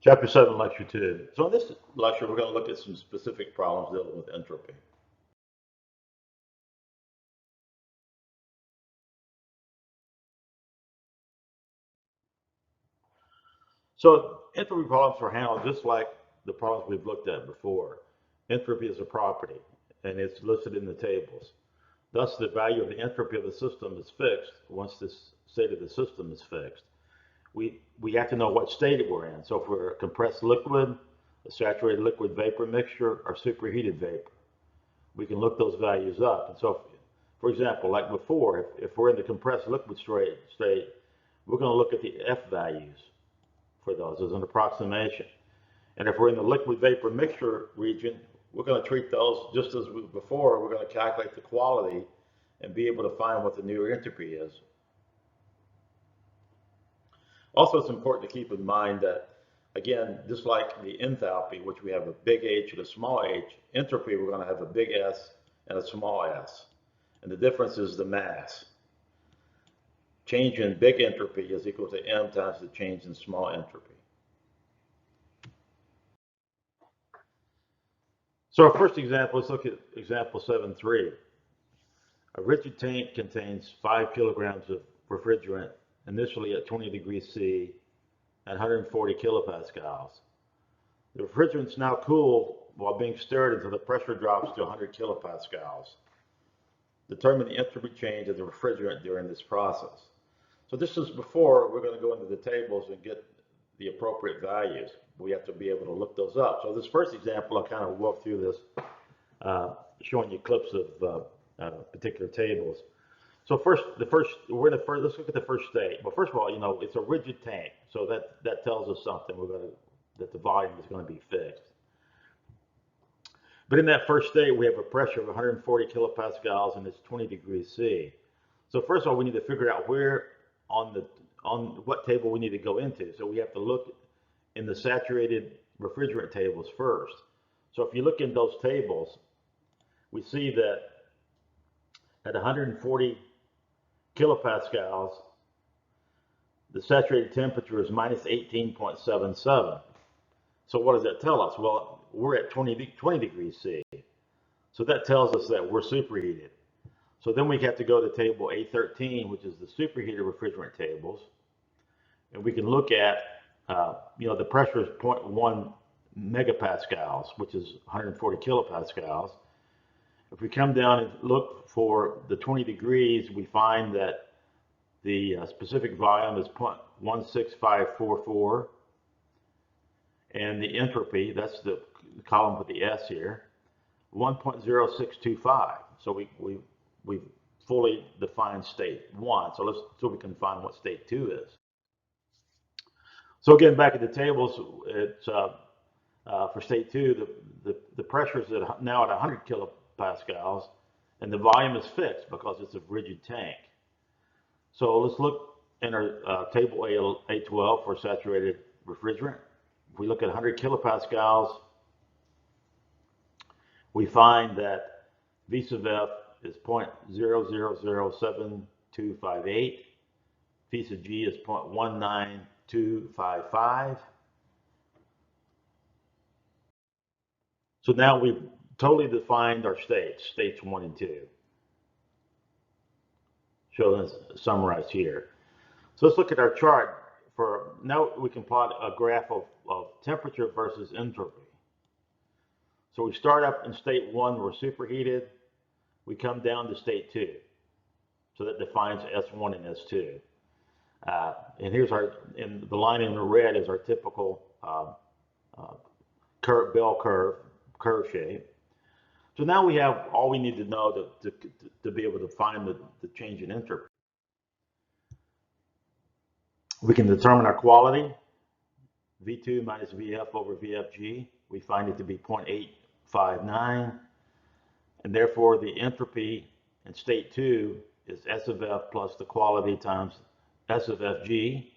Chapter 7, Lecture 2. So in this lecture, we're going to look at some specific problems dealing with entropy. So entropy problems are handled just like the problems we've looked at before. Entropy is a property, and it's listed in the tables. Thus, the value of the entropy of the system is fixed once this state of the system is fixed. We have to know what state we're in. So if we're a compressed liquid, a saturated liquid vapor mixture, or superheated vapor, we can look those values up. And so, for example, like before, if we're in the compressed liquid state, we're going to look at the F values for those as an approximation. And if we're in the liquid vapor mixture region, we're going to treat those just as before. We're going to calculate the quality and be able to find what the new entropy is. Also, it's important to keep in mind that, again, just like the enthalpy, which we have a big H and a small h, entropy, we're going to have a big S and a small s. And the difference is the mass. Change in big entropy is equal to m times the change in small entropy. So our first example, let's look at example 7.3. A rigid tank contains 5 kilograms of refrigerant, initially at 20 degrees C at 140 kilopascals. The refrigerant is now cooled while being stirred until the pressure drops to 100 kilopascals. Determine the entropy change of the refrigerant during this process. So this is before we're going to go into the tables and get the appropriate values. We have to be able to look those up. So this first example, I'll kind of walk through this, showing you clips of particular tables. So let's look at the first state. Well, first of all, it's a rigid tank, so that tells us something. That the volume is going to be fixed. But in that first state, we have a pressure of 140 kilopascals, and it's 20 degrees C. So first of all, we need to figure out where on what table we need to go into. So we have to look in the saturated refrigerant tables first. So if you look in those tables, we see that at 140 kilopascals, the saturated temperature is minus 18.77. So what does that tell us? Well, we're at 20 degrees C. So that tells us that we're superheated. So then we have to go to table A13, which is the superheated refrigerant tables. And we can look at, the pressure is 0.1 megapascals, which is 140 kilopascals. If we come down and look for the 20 degrees, we find that the specific volume is 0.16544. And the entropy, that's the column with the S here, 1.0625. So we've fully defined state 1. So we can find what state 2 is. So again, back at the tables, it's for state 2, the pressure is now at 100 kilopascals, and the volume is fixed because it's a rigid tank. So let's look in our table A12 for saturated refrigerant. If we look at 100 kilopascals, we find that V sub F is 0.000725. V sub G is 0.19255. So now we've totally defined our states 1 and 2. Show this summarized here. So let's look at our chart. Now we can plot a graph of temperature versus entropy. So we start up in state 1, we're superheated. We come down to state 2. So that defines S1 and S2. And here's the line in the red is our typical bell curve shape. So now we have all we need to know to be able to find the change in entropy. We can determine our quality, V2 minus VF over VFG. We find it to be 0.859, and therefore the entropy in state 2 is S of F plus the quality times S of FG,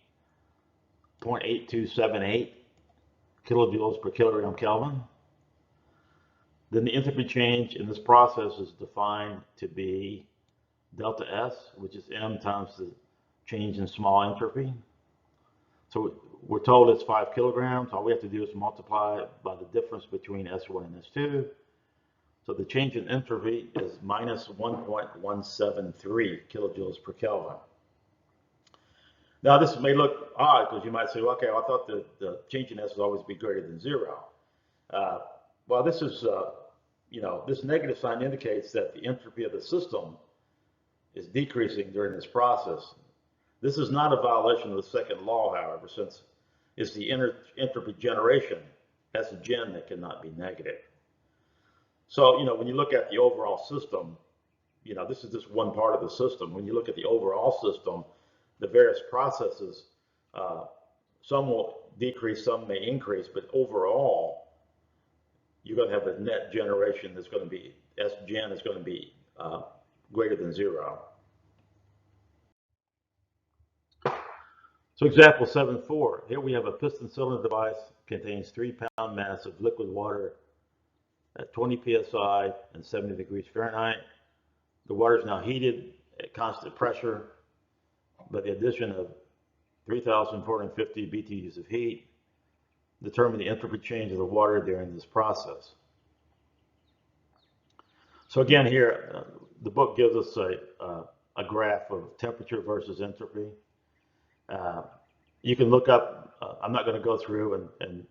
0.8278 kilojoules per kilogram Kelvin. Then the entropy change in this process is defined to be delta S, which is M times the change in small entropy. So we're told it's 5 kilograms. All we have to do is multiply it by the difference between S1 and S2. So the change in entropy is minus 1.173 kilojoules per Kelvin. Now this may look odd because you might say, well, okay, I thought the change in S would always be greater than 0. Well, this is, this negative sign indicates that the entropy of the system is decreasing during this process. This is not a violation of the second law, however, since it's the entropy generation, Sgen, that cannot be negative. So, when you look at the overall system, this is just one part of the system. When you look at the overall system, the various processes, some will decrease, some may increase, but overall, you're going to have a net generation that's going to be, Sgen is going to be greater than 0. So example 7.4, here we have a piston cylinder device contains 3-pound mass of liquid water at 20 psi and 70 degrees Fahrenheit. The water is now heated at constant pressure by the addition of 3,450 BTUs of heat. Determine the entropy change of the water during this process. So again here, the book gives us a graph of temperature versus entropy. You can look up, I'm not going to go through and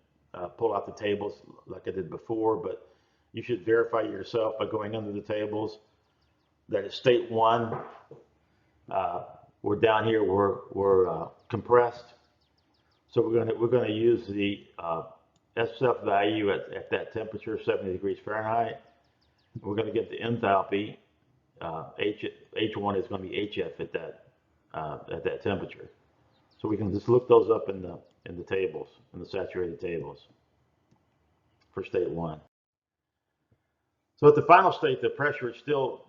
pull out the tables like I did before, but you should verify yourself by going under the tables that at state 1, we're down here, we're compressed. So we're going to use the SF value at that temperature, 70 degrees Fahrenheit. We're going to get the enthalpy. H1 is going to be HF at that temperature. So we can just look those up in the tables, in the saturated tables for state 1. So at the final state, the pressure is still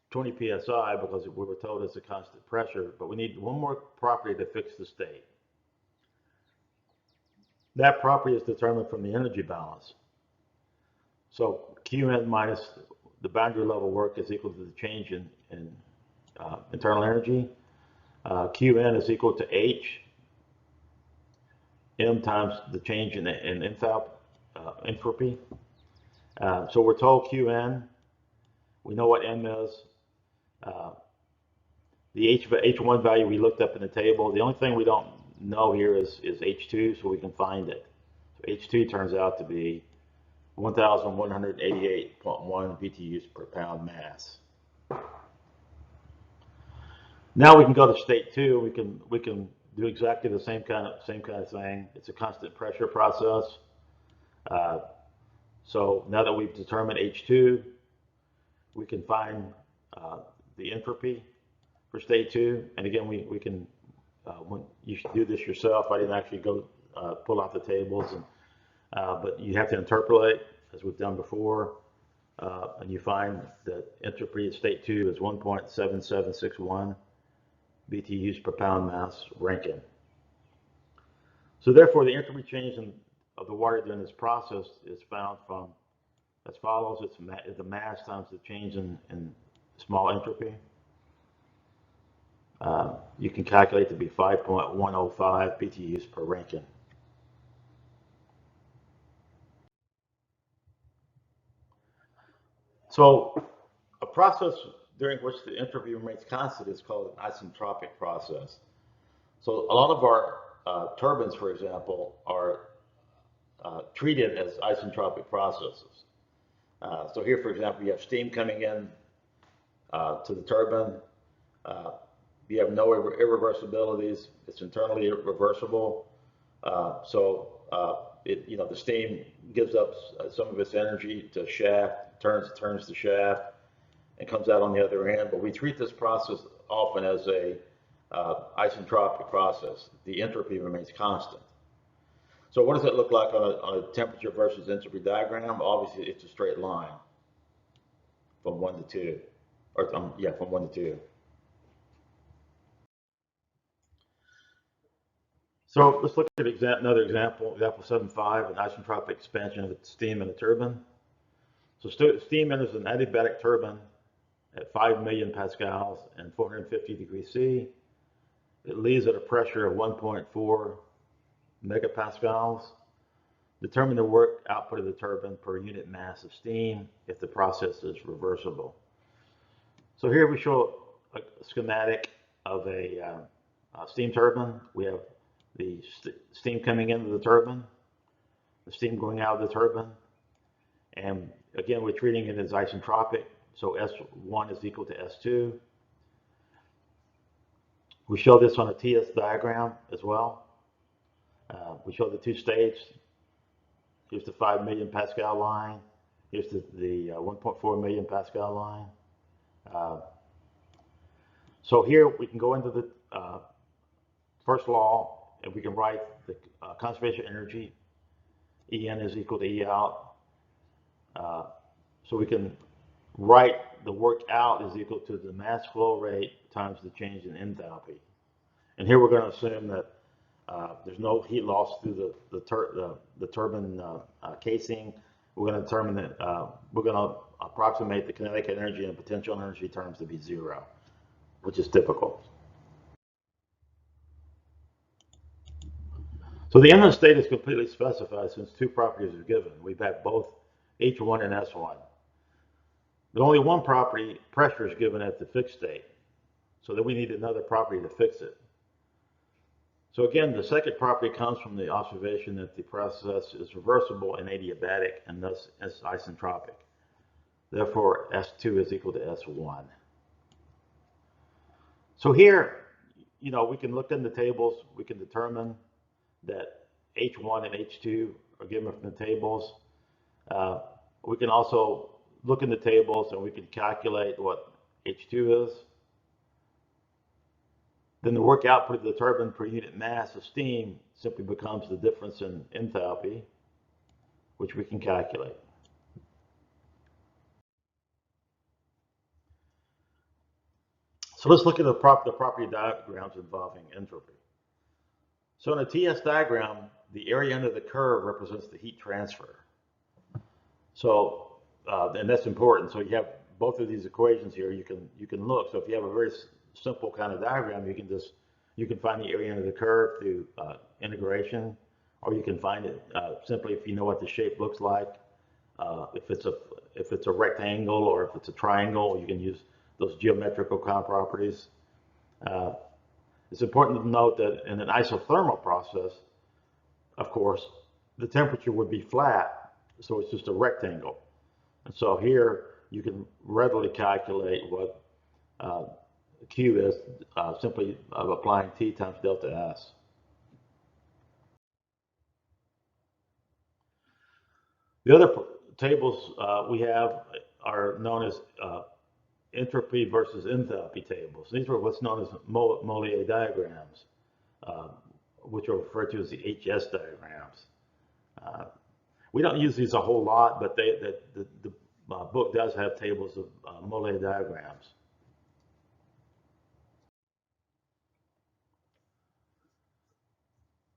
20 psi because we were told it's a constant pressure, but we need one more property to fix the state. That property is determined from the energy balance. So Qn minus the boundary level work is equal to the change in internal energy. Qn is equal to H, M times the change in entropy. So we're told Qn, we know what M is. The H1 value we looked up in the table. The only thing we don't know here is H2, so we can find it. So H2 turns out to be 1,188.1 BTUs per pound mass. Now we can go to state 2. We can do exactly the same kind of thing. It's a constant pressure process. So now that we've determined H2, we can find the entropy for state 2. And again, we can you should do this yourself. I didn't actually go pull out the tables, but you have to interpolate as we've done before, and you find that entropy at state 2 is 1.7761 BTUs per pound mass Rankine. So therefore, the entropy change of the water during this process is found from as follows. It's the mass times the change in small entropy. You can calculate to be 5.105 BTUs per Rankine. So a process during which the entropy remains constant is called an isentropic process. So a lot of our turbines, for example, are treated as isentropic processes. So here, for example, you have steam coming in to the turbine. You have no irreversibilities. It's internally reversible. The steam gives up some of its energy to shaft, turns the shaft, and comes out on the other end. But we treat this process often as a isentropic process. The entropy remains constant. So what does it look like on a temperature versus entropy diagram? Obviously, it's a straight line from 1 to 2, or from 1 to 2. So let's look at another example, example 7.5, an isentropic expansion of steam in a turbine. So steam enters an adiabatic turbine at 5 million pascals and 450 degrees C. It leaves at a pressure of 1.4 megapascals. Determine the work output of the turbine per unit mass of steam if the process is reversible. So here we show a schematic of a steam turbine. We have the steam coming into the turbine, the steam going out of the turbine, and again we're treating it as isentropic, so S1 is equal to S2. We show this on a TS diagram as well. We show the two states. Here's the 5 million Pascal line. Here's the 1.4 million Pascal line. So here we can go into the first law, and we can write the conservation energy. En is equal to E out. So we can write the work out is equal to the mass flow rate times the change in enthalpy. And here we're going to assume that there's no heat loss through the turbine casing. We're going to determine that we're going to approximate the kinetic energy and potential energy terms to be zero, which is typical. So the inlet state is completely specified since two properties are given. We've had both H1 and S1. But only one property, pressure, is given at the fixed state. So then we need another property to fix it. So again, the second property comes from the observation that the process is reversible and adiabatic and thus is isentropic. Therefore, S2 is equal to S1. So here, we can look in the tables. We can determine that H1 and H2 are given from the tables. We can also look in the tables and we can calculate what H2 is. Then the work output of the turbine per unit mass of steam simply becomes the difference in enthalpy, which we can calculate. So let's look at the property diagrams involving entropy. So in a TS diagram, the area under the curve represents the heat transfer. So, and that's important. So you have both of these equations here. You can look. So if you have a very simple kind of diagram, you can find the area under the curve through integration, or you can find it simply if you know what the shape looks like. If it's a rectangle or if it's a triangle, you can use those geometrical kind of properties. It's important to note that in an isothermal process, of course, the temperature would be flat, so it's just a rectangle. And so here you can readily calculate what Q is simply applying T times delta S. The other tables we have are known as entropy versus enthalpy tables. These are what's known as Mollier diagrams, which are referred to as the HS diagrams. We don't use these a whole lot, but the book does have tables of Mollier diagrams.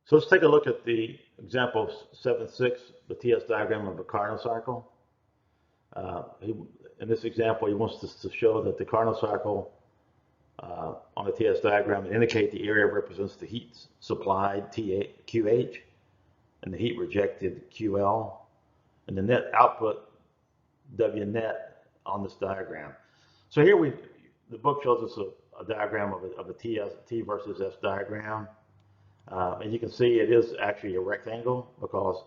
So let's take a look at the example 7.6, the TS diagram of a Carnot cycle. In this example, he wants us to show that the Carnot cycle on the TS diagram indicate the area represents the heat supplied QH and the heat rejected QL and the net output W net on this diagram. So here the book shows us a diagram of a T versus S diagram. And you can see it is actually a rectangle because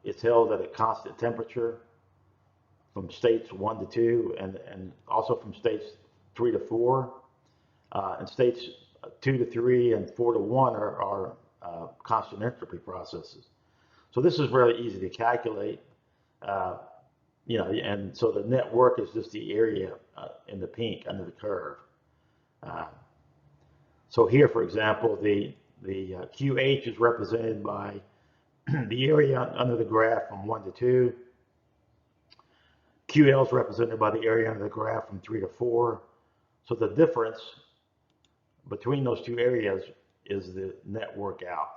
it's held at a constant temperature from states 1 to 2 and also from states 3 to 4. And states 2 to 3 and 4 to 1 are constant entropy processes. So this is really easy to calculate. And so the net work is just the area in the pink under the curve. So here, for example, the QH is represented by the area under the graph from 1 to 2. QL is represented by the area under the graph from 3 to 4. So the difference between those two areas is the net work out.